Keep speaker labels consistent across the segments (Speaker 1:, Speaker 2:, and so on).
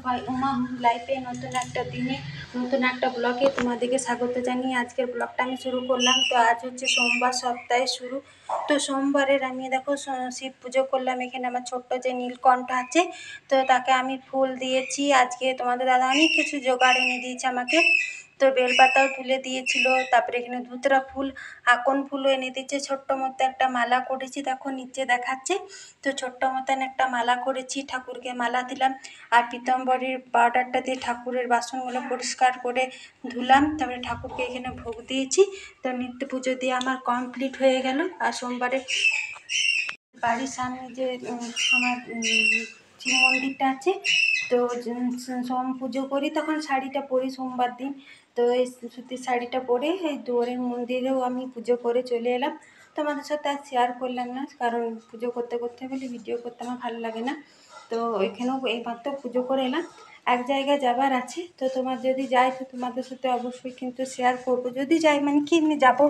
Speaker 1: হয় উমা লাইফে নতুন একটা দিনে নতুন একটা ব্লগে তোমাদেরকে স্বাগত জানিয়ে আজকের ব্লগটা আমি শুরু করলাম। তো আজ হচ্ছে সোমবার, সপ্তাহে শুরু। তো সোমবারের আমি দেখো শিব পুজো করলাম। এখানে আমার ছোট্ট যে নীলকণ্ঠ আছে, তো তাকে আমি ফুল দিয়েছি। আজকে তোমাদের দাদা অনেক কিছু জোগাড় এনে দিয়েছে আমাকে। তো বেলপাতাও তুলে দিয়েছিল, তারপরে এখানে ধুতরা ফুল, আকন ফুলও এনে দিয়েছে। ছোট্ট মতো একটা মালা করেছি, দেখো নিচে দেখাচ্ছে। তো ছোট্ট মতন একটা মালা করেছি, ঠাকুরকে মালা দিলাম। আর পিতাম্বরীর পাউডারটা দিয়ে ঠাকুরের বাসনগুলো পরিষ্কার করে ধুলাম। তারপরে ঠাকুরকে এখানে ভোগ দিয়েছি। তো নিত্য পুজো দিয়ে আমার কমপ্লিট হয়ে গেল। আর সোমবারে বাড়ির সামনে যে আমার শিব মন্দিরটা আছে, তো সোম পুজো করি তখন শাড়িটা পরি সোমবার দিন। তো এই সুতির শাড়িটা পরে এই দুয়ারের মন্দিরেও আমি পুজো করে চলে এলাম। তোমাদের সাথে আর শেয়ার করলাম না, কারণ পুজো করতে করতে বলে ভিডিও করতে আমার ভালো লাগে না। তো এখানেও এইমাত্র পুজো করে এলাম। এক জায়গায় যাবার আছে, তো তোমার যদি যাই তো তোমাদের সাথে অবশ্যই কিন্তু শেয়ার করবো। যদি যাই মানে কি এমনি যাবো।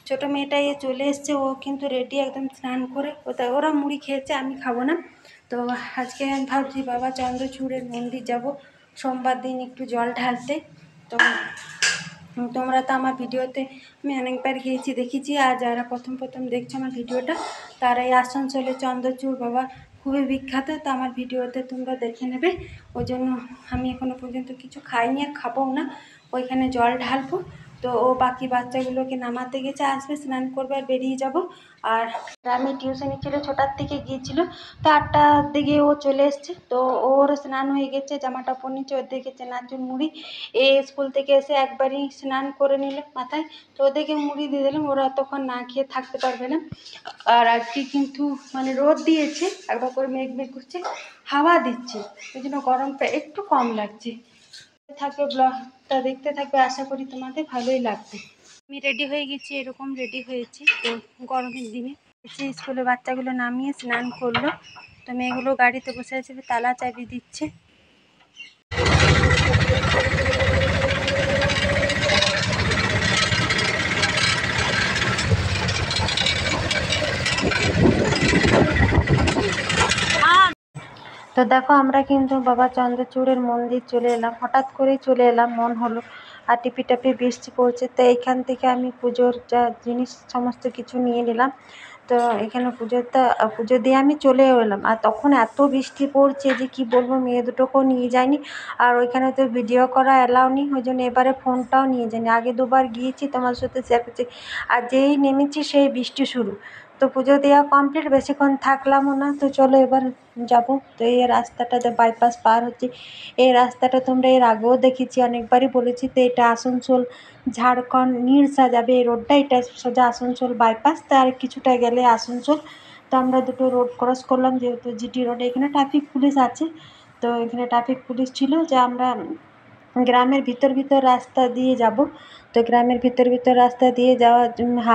Speaker 1: ছোটো মেয়েটা চলে এসছে, ও কিন্তু রেডি একদম স্নান করে। ওরা মুড়ি খেয়েছে, আমি খাবো না। তো আজকে আমি ভাবছি বাবা চন্দ্রচূড়ের মন্দির যাব সোমবার দিন একটু জল ঢালতে। তো তোমরা তো আমার ভিডিওতে আমি অনেকবার গিয়েছি, দেখেছি। আর যারা প্রথম প্রথম দেখছো আমার ভিডিওটা, তারা এই আসানসোলে চন্দ্রচূড় বাবা খুবই বিখ্যাত। তো আমার ভিডিওতে তোমরা দেখে নেবে। ওই জন্য আমি এখনও পর্যন্ত কিছু খাইনি আর খাবো না। ওইখানে জল ঢালবো। তো ও বাকি বাচ্চাগুলোকে নামাতে গেছে, আসবে, স্নান করবে আর বেরিয়ে যাব। আর আমি টিউশনি ছিল, ছোটার থেকে গিয়েছিল। তো 8টার দিকে ও চলে এসছে। তো ওর স্নান হয়ে গেছে, জামাটা পরে নিচ্ছে। ওর দিকে চেনাচুর মুড়ি স্কুল থেকে এসে একবারই স্নান করে নিল মাথায়। তো ওদেরকে মুড়ি দিয়ে দিলাম, ওরা তখন না খেয়ে থাকতে পারবে না। আর আজকে কিন্তু মানে রোদ দিয়েছে, একবার করে মেঘ মেঘ করছে, হাওয়া দিচ্ছে, ওই জন্য গরমটা একটু কম লাগছে। থাকবে ব্লগটা দেখতে থাকবে, আশা করি তোমাদের ভালোই লাগবে। আমি রেডি হয়ে গেছি, এরকম রেডি হয়েছি। তো গরমের দিনে এসে স্কুলে বাচ্চাগুলো নামিয়ে স্নান করলো। তো মেয়েগুলো গাড়িতে বসে আছে, তালা চাবি দিচ্ছে। তো দেখো আমরা কিন্তু বাবা চন্দ্রচূড়ের মন্দির চলে এলাম, হঠাৎ করেই চলে এলাম, মন হলো। আর টিপি টাপি বৃষ্টি পড়ছে, তো এইখান থেকে আমি পুজোর যা জিনিস সমস্ত কিছু নিয়ে নিলাম। তো এখানে পুজো দিয়ে আমি চলেও এলাম। আর তখন এত বৃষ্টি পড়ছে যে কি বলবো, মেয়ে দুটোকেও নিয়ে যায়নি। আর ওইখানে তো ভিডিও করা অ্যালাউ নেই, ওই জন্য এবারে ফোনটাও নিয়ে যায়নি। আগে দুবার গিয়েছি, তোমার সাথে শেয়ার করছি। আর যেই নেমেছি সেই বৃষ্টি শুরু। তো পুজো দেওয়া কমপ্লিট, বেশিক্ষণ থাকলামও না। তো চলো এবার যাব। তো এই রাস্তাটাতে বাইপাস পার হচ্ছে। এই রাস্তাটা তোমরা এর আগেও দেখেছি, অনেকবারই বলেছি। তো এটা আসানসোল ঝাড়খণ্ড নিরসা যাবে এই রোডটা, এটা সোজা আসানসোল বাইপাস। তার কিছুটা গেলে আসানসোল। তো আমরা দুটো রোড ক্রস করলাম, যেহেতু জিটি রোডে এখানে ট্রাফিক পুলিশ আছে। তো এখানে ট্রাফিক পুলিশ ছিল যে আমরা গ্রামের ভিতর রাস্তা দিয়ে যাব। তো গ্রামের ভিতর রাস্তা দিয়ে যাওয়া।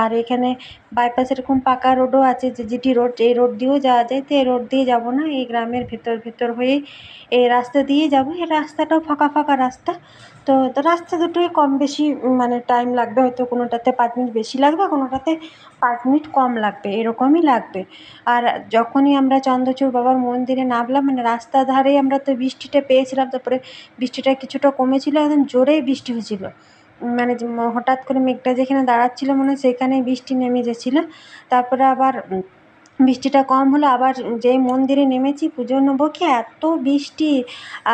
Speaker 1: আর এখানে বাইপাস এরকম পাকা রোডও আছে, যে জিটি রোড, এই রোড দিয়েও যাওয়া যায়। তো এই রোড দিয়ে যাব না, এই গ্রামের ভিতর হয়েই এই রাস্তা দিয়ে যাব। এই রাস্তাটাও ফাঁকা রাস্তা। তো রাস্তা দুটোই কম বেশি মানে টাইম লাগবে, হয়তো কোনোটাতে 5 মিনিট বেশি লাগবে, কোনোটাতে 5 মিনিট কম লাগবে, এরকমই লাগবে। আর যখনই আমরা চন্দ্রচূড় বাবার মন্দিরে নামলাম, মানে রাস্তার ধারেই আমরা তো বৃষ্টিটা পেয়েছিলাম। তারপরে বৃষ্টিটা কিছুটা কমেছিল, একদম জোরেই বৃষ্টি হয়েছিল। মানে হঠাৎ করে মেঘটা যেখানে দাঁড়াচ্ছিল মনে হয় সেখানেই বৃষ্টি নেমে যাচ্ছিলো। তারপরে আবার বৃষ্টিটা কম হলো, আবার যেই মন্দিরে নেমেছি পুজো নেবো কি এত বৃষ্টি।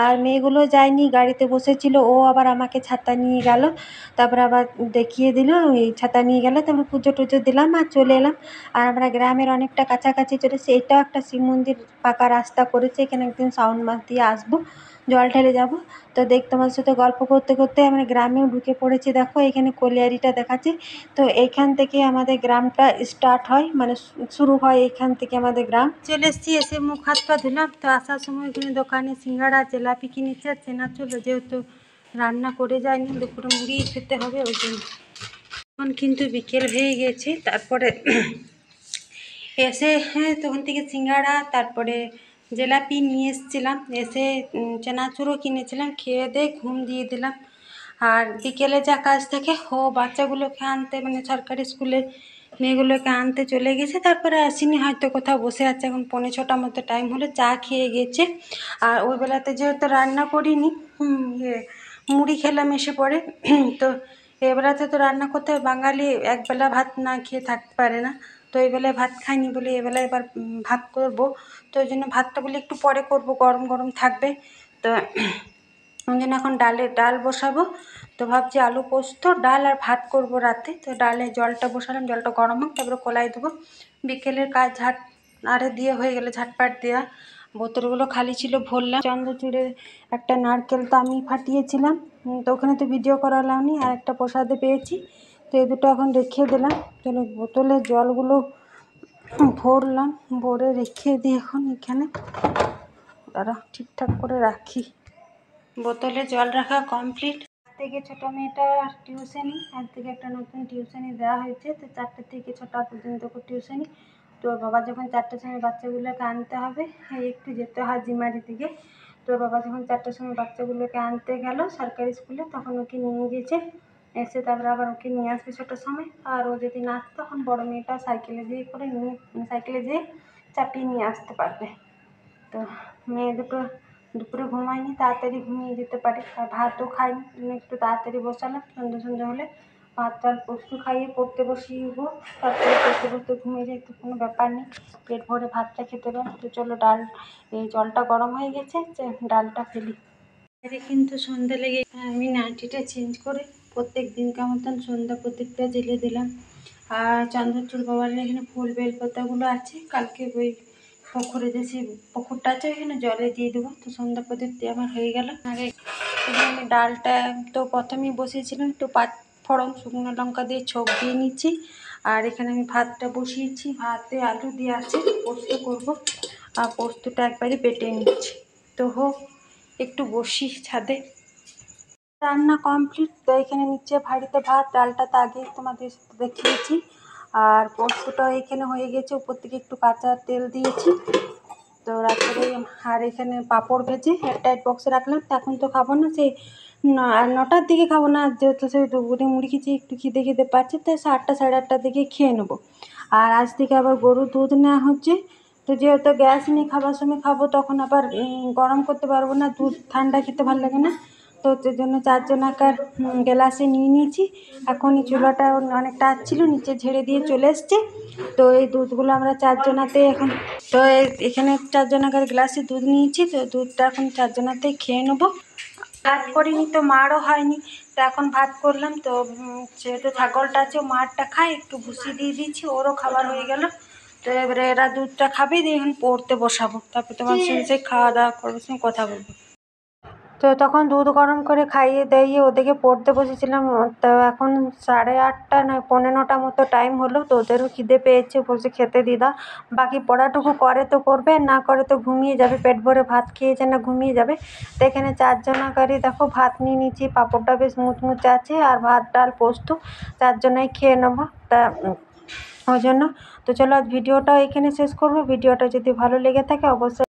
Speaker 1: আর মেয়েগুলো যায়নি, গাড়িতে বসেছিল, ও আবার আমাকে ছাতা নিয়ে গেল। তারপরে আবার দেখিয়ে দিল, ওই ছাতা নিয়ে গেল। তারপরে পুজো টুজো দিলাম আর চলে এলাম। আর আমরা গ্রামের অনেকটা কাছাকাছি চলে এসেছি। এটাও একটা শিব মন্দির, পাকা রাস্তা করেছে। এখানে একদিন শ্রাবণ মাস দিয়ে আসবো, জল ঢেলে যাবো। তো তোমাদের সাথে গল্প করতে করতে আমরা গ্রামেও ঢুকে পড়েছি। দেখো এখানে কলিয়ারিটা দেখাচ্ছি। তো এইখান থেকে আমাদের গ্রামটা স্টার্ট হয়, মানে শুরু হয় এইখান থেকে আমাদের গ্রাম। চলে এসেছি, এসে মুখ হাত পা ধুলাম। তো আসার সময় এখানে দোকানে সিঙ্গাড়া জিলাপি কিনেছি আর চেনাচুর, যেহেতু রান্না করে যায়নি, দুপুরে মুড়ি খেতে হবে ওই জন্য। এখন কিন্তু বিকেল হয়ে গেছে। তারপরে এসে তখন থেকে সিঙ্গাড়া, তারপরে জিলাপি নিয়ে এসেছিলাম। এসে চেনাচুরও কিনেছিলাম, খেয়ে দিয়ে ঘুম দিয়ে দিলাম। আর বিকেলে যা কাজ থাকে, বাচ্চাগুলোকে আনতে, মানে সরকারি স্কুলে মেয়েগুলোকে আনতে চলে গেছে, তারপরে আসিনি, হয়তো কোথাও বসে আছে। এখন 5:45 মতো টাইম হলো, চা খেয়ে গেছে। আর ওই বেলাতে যেহেতু রান্না করিনি, মুড়ি খেলাম এসে পরে। তো এবেলাতে তো রান্না করতে হয়, বাঙালি একবেলা ভাত না খেয়ে থাকতে পারে না। তো এই বেলায় ভাত খাইনি বলে এবেলায় এবার ভাত করব। তো ওই জন্য ভাতটা বলে একটু পরে করব, গরম গরম থাকবে। তো ওই জন্য এখন ডাল বসাবো। তো ভাবছি আলু পোস্ত, ডাল আর ভাত করব রাতে। তো ডালে জলটা বসালাম, জলটা গরম হোক, তারপরে কলাই দেবো। বিকেলের কাজ আরে দিয়ে হয়ে গেলে, ঝাটপাট দেওয়া। বোতলগুলো খালি ছিল, ভরলাম। চন্দ্রচূড়ের একটা নারকেল তো আমি ফাটিয়েছিলাম, তো ওখানে তো ভিডিও করালাম নি। আর একটা প্রসাদে পেয়েছি, তো এই দুটো এখন রেখে দিলাম। তাহলে বোতলের জলগুলো ভরলাম, ভরে রেখে দিই এখন এখানে। দাঁড়া, ঠিকঠাক করে রাখি। বোতলে জল রাখা কমপ্লিট। থেকে ছোটো মেয়েটার টিউশনি, আজ থেকে একটা নতুন টিউশনি দেওয়া হয়েছে। তো 4টে থেকে 6টা পর্যন্ত টিউশনি। তো বাবা যখন 4টার সময় বাচ্চাগুলোকে আনতে হবে, একটু যেতে হয় জিমারি থেকে। তো বাবা যখন 4টার সময় বাচ্চাগুলোকে আনতে গেল সরকারি স্কুলে, তখন ওকে নিয়ে গেছে। এসে তারপরে আবার ওকে নিয়ে আসবে 6টার সময়। আর ও যদি না আসে, তখন বড়ো মেয়েটা সাইকেলে যেয়ে চাপিয়ে নিয়ে আসতে পারবে। তো মেয়ে দুটো দুপুরে ঘুমায়নি, তাড়াতাড়ি ঘুমিয়ে যেতে পারে। আর ভাতও খায়নি, একটু তাড়াতাড়ি বসালাম। সন্ধ্যে হলে ভাত ডাল পোস্ত খাইয়ে পড়তে বসিয়েব। তারপরে পড়তে ঘুমিয়ে যায়, তো কোনো ব্যাপার নেই, পেট ভরে ভাতটা খেতে পারে। তো চলো, এই জলটা গরম হয়ে গেছে, ডালটা ফেলি। কিন্তু সন্ধ্যা লেগে, আমি নাইটিটা চেঞ্জ করে প্রত্যেক দিনকার মতন সন্ধ্যা প্রদীপটা জ্বেলে দিলাম। আর চন্দ্রচূড় বাবার এখানে ফুল বেলপাতাগুলো আছে, কালকে ওই পুকুরে পুকুরটা আছে, ওইখানে জলে দিয়ে দেবো। তো সন্ধ্যা প্রদীপ দিয়ে আমার হয়ে গেল। আগে আমি ডালটা তো প্রথমেই বসিয়েছিলাম, একটু পাঁচফোড়ন শুকনো লঙ্কা দিয়ে ছোপ দিয়ে নিচ্ছি। আর এখানে আমি ভাতটা বসিয়েছি, ভাতে আলু দিয়ে আছে, পোস্ত করব। আর পোস্তটা একবারই বেটে নিচ্ছি। তো হোক, একটু বসি ছাদে। রান্না কমপ্লিট। তো এখানে নিচে ভাঁড়িতে ভাত, ডালটা তো আগেই তোমাদের দেখিয়েছি। আর পোস্তটা এখানে হয়ে গেছে, উপর থেকে একটু কাঁচা তেল দিয়েছি। তো রাত্রে আর এখানে পাঁপড় ভেজে এয়ারটাইট বক্সে রাখলাম। এখন তো খাবো না, সেই 9টার দিকে খাবো না, যেহেতু সেই দুপুরে মুড়ি খেয়েছি, একটু খিদে পাচ্ছে। তাই 8টা সাড়ে 8টার দিকে খেয়ে নেবো। আর আজ থেকে আবার গরুর দুধ নেওয়া হচ্ছে। তো যেহেতু গ্যাস নিয়ে খাবার সময় খাবো, তখন আবার গরম করতে পারবো না, দুধ ঠান্ডা খেতে ভালো লাগে না। তো সেই জন্য 4 জনাকার গ্লাসে নিয়ে নিয়েছি। এখনই চুলাটা অনেকটা ছিল, নিচে ঝেড়ে দিয়ে চলে এসছে। তো এই দুধগুলো আমরা 4 জনাতে এখন, তো এখানে 4 জনাকার গ্লাসে দুধ নিয়েছি। তো দুধটা এখন 4 জনাতেই খেয়ে নেবো। ভাত করিনি, তো মারও হয়নি, তো এখন ভাত করলাম। তো যেহেতু ছাগলটা আছে, মারটা খায়, একটু ভুসি দিয়ে দিয়েছি, ওরও খাবার হয়ে গেল। তো এবারে এরা দুধটা খাবে, দিয়ে এখন পড়তে বসাবো। তারপর তোমার সঙ্গে খাওয়া দাওয়া করবো, সঙ্গে কথা বলবো। তো তখন দুধ গরম করে খাইয়ে দাইয়ে ওদেরকে পড়তে বসেছিলাম। তো এখন 8:30 নয় 9:45 মতো টাইম হলো। তো ওদেরও খিদে পেয়েছে, বলছে খেতে দিদা। বাকি পড়াটুকু করে তো করবে, না করে তো ঘুমিয়ে যাবে, পেট ভরে ভাত খেয়েছে না ঘুমিয়ে যাবে। তো এখানে 4 জনাকারই দেখো ভাত নিয়ে নিচ্ছি, পাঁপড়টা বেশ মুচমুচে আছে, আর ভাত ডাল পোস্ত 4 জনাই খেয়ে নেবো। তা ওই জন্য তো চলো, আজ ভিডিওটা এখানে শেষ করবো। ভিডিওটা যদি ভালো লেগে থাকে অবশ্যই